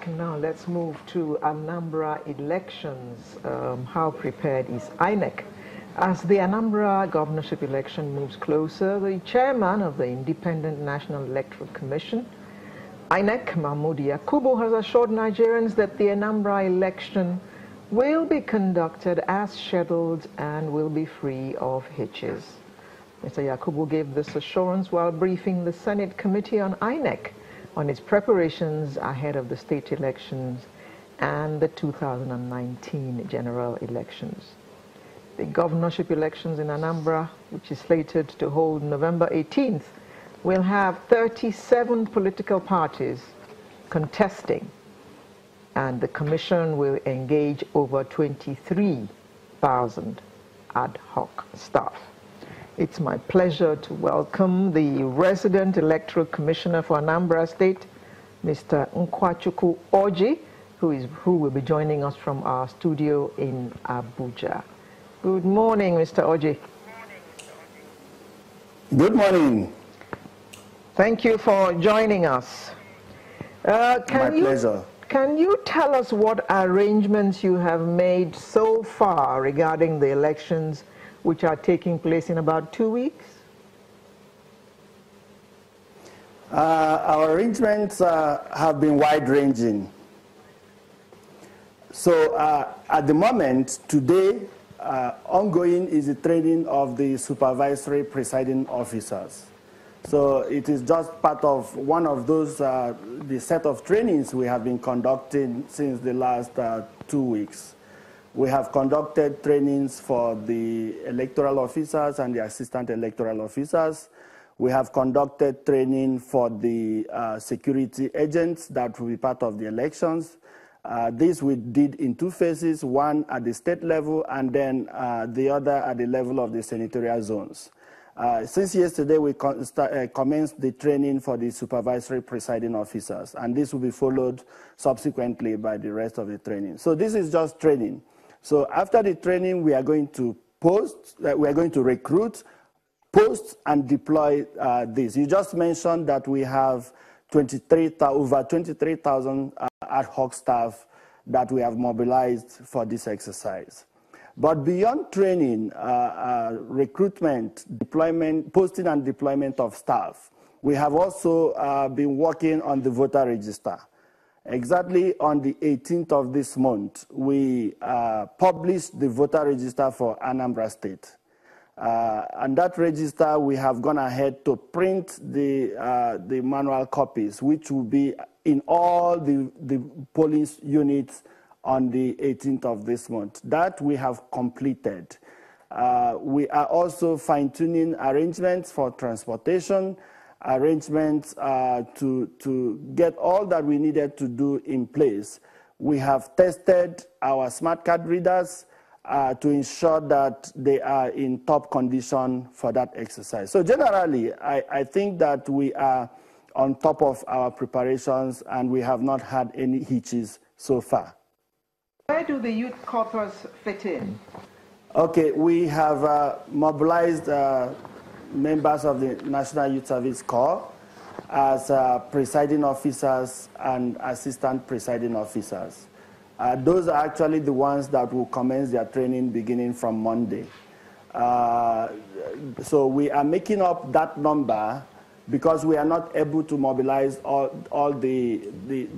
Now let's move to Anambra elections. How prepared is INEC? As the Anambra governorship election moves closer, the chairman of the Independent National Electoral Commission, INEC, Mahmoud Yakubu, has assured Nigerians that the Anambra election will be conducted as scheduled and will be free of hitches. Mr. Yakubu gave this assurance while briefing the Senate Committee on INEC on its preparations ahead of the state elections and the 2019 general elections. The governorship elections in Anambra, which is slated to hold November 18th, will have 37 political parties contesting, and the commission will engage over 23,000 ad hoc staff. It's my pleasure to welcome the resident electoral commissioner for Anambra State, Mr. Nkwachuku Oji, who will be joining us from our studio in Abuja. Good morning, Mr. Oji. Good morning. Thank you for joining us. My pleasure. Can you tell us what arrangements you have made so far regarding the elections, which are taking place in about 2 weeks? Our arrangements have been wide-ranging. So at the moment, today, ongoing is the training of the supervisory presiding officers. So it is just part of one of those, the set of trainings we have been conducting since the last 2 weeks. We have conducted trainings for the electoral officers and the assistant electoral officers. We have conducted training for the security agents that will be part of the elections. This we did in 2 phases, one at the state level and then the other at the level of the senatorial zones. Since yesterday, we commenced the training for the supervisory presiding officers, and this will be followed subsequently by the rest of the training. So this is just training. So after the training, we are going to recruit, post, and deploy this. You just mentioned that we have over 23,000 ad hoc staff that we have mobilized for this exercise. But beyond training, recruitment, deployment, posting and deployment of staff, we have also been working on the voter register. Exactly on the 18th of this month, we published the voter register for Anambra State. And that register, we have gone ahead to print the manual copies, which will be in all the polling units on the 18th of this month. That we have completed. We are also fine-tuning arrangements for transportation, arrangements to get all that we needed to do in place. We have tested our smart card readers to ensure that they are in top condition for that exercise. So generally, I think that we are on top of our preparations and we have not had any hitches so far. Where do the youth corpus fit in? Okay, we have mobilized members of the National Youth Service Corps as presiding officers and assistant presiding officers. Those are actually the ones that will commence their training beginning from Monday. So we are making up that number because we are not able to mobilize all the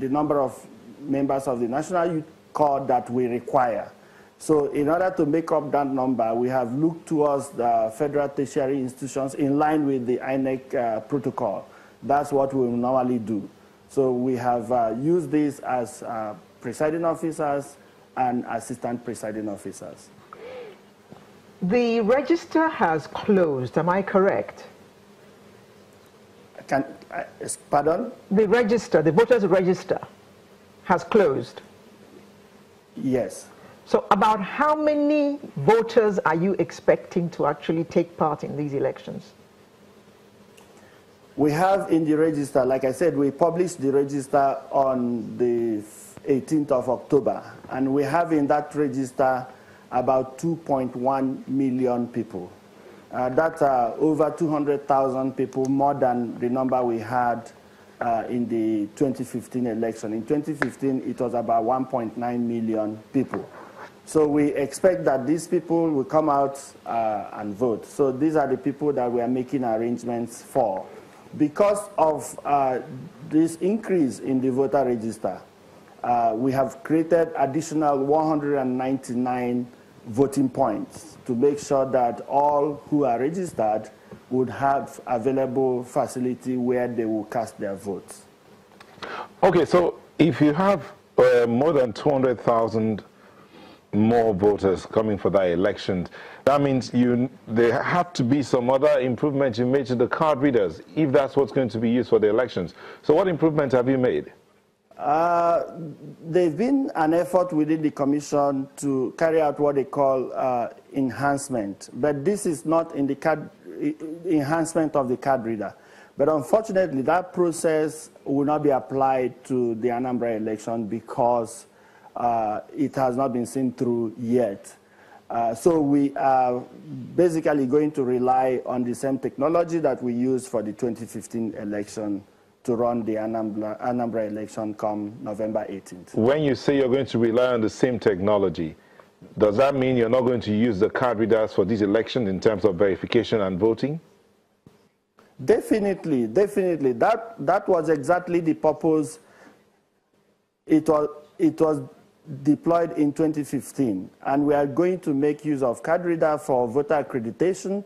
number of members of the National Youth Corps that we require. So in order to make up that number, we have looked towards the federal tertiary institutions in line with the INEC protocol. That's what we will normally do. So we have used this as presiding officers and assistant presiding officers. The register has closed, am I correct? Pardon? The register, the voters' register has closed. Yes. So about how many voters are you expecting to actually take part in these elections? We have in the register, like I said, we published the register on the 18th of October, and we have in that register about 2.1 million people. That's over 200,000 people, more than the number we had in the 2015 election. In 2015, it was about 1.9 million people. So we expect that these people will come out and vote. So these are the people that we are making arrangements for. Because of this increase in the voter register, we have created additional 199 voting points to make sure that all who are registered would have available facility where they will cast their votes. Okay, so if you have more than 200,000 more voters coming for that election, that means there have to be some other improvements you made to the card readers, if that's what's going to be used for the elections. So what improvements have you made? There's been an effort within the commission to carry out what they call enhancement, but this is not in the enhancement of the card reader. But unfortunately, that process will not be applied to the Anambra election because it has not been seen through yet. So we are basically going to rely on the same technology that we used for the 2015 election to run the Anambra election come November 18th. When you say you're going to rely on the same technology, does that mean you're not going to use the card readers for these elections in terms of verification and voting? Definitely, definitely. That was exactly the purpose. It was deployed in 2015, and we are going to make use of card reader for voter accreditation.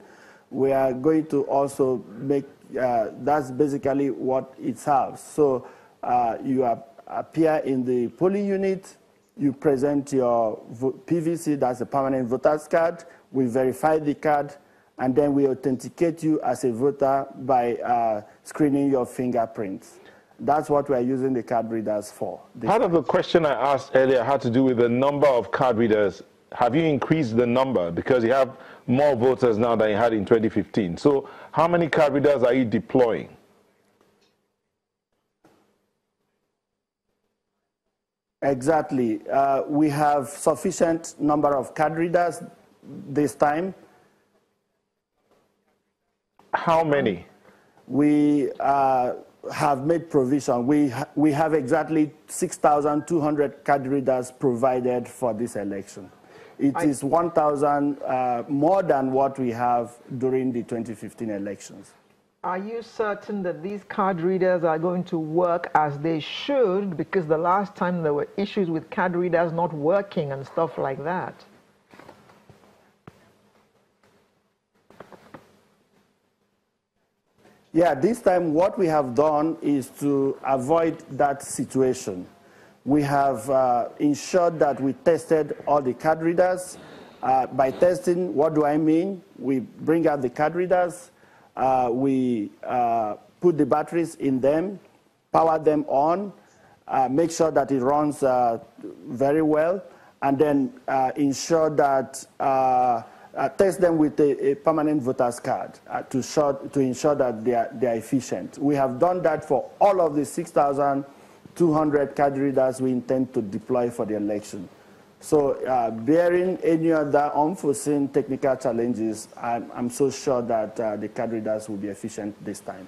We are going to also make, that's basically what it serves. So you appear in the polling unit, you present your PVC, that's a permanent voter's card, we verify the card, and then we authenticate you as a voter by screening your fingerprints. That's what we're using the card readers for. Part of the question I asked earlier had to do with the number of card readers. Have you increased the number? Because you have more voters now than you had in 2015. So how many card readers are you deploying? Exactly. We have sufficient number of card readers this time. How many? We have made provision. We have exactly 6,200 card readers provided for this election. It is 1,000 more than what we have during the 2015 elections. Are you certain that these card readers are going to work as they should? Because the last time there were issues with card readers not working and stuff like that. Yeah, this time what we have done is to avoid that situation. We have ensured that we tested all the card readers. By testing, what do I mean? We bring out the card readers, we put the batteries in them, power them on, make sure that it runs very well, and then ensure that test them with a permanent voter's card to ensure that they are efficient. We have done that for all of the 6,200 card readers we intend to deploy for the election. So bearing any other unforeseen technical challenges, I'm so sure that the card readers will be efficient this time.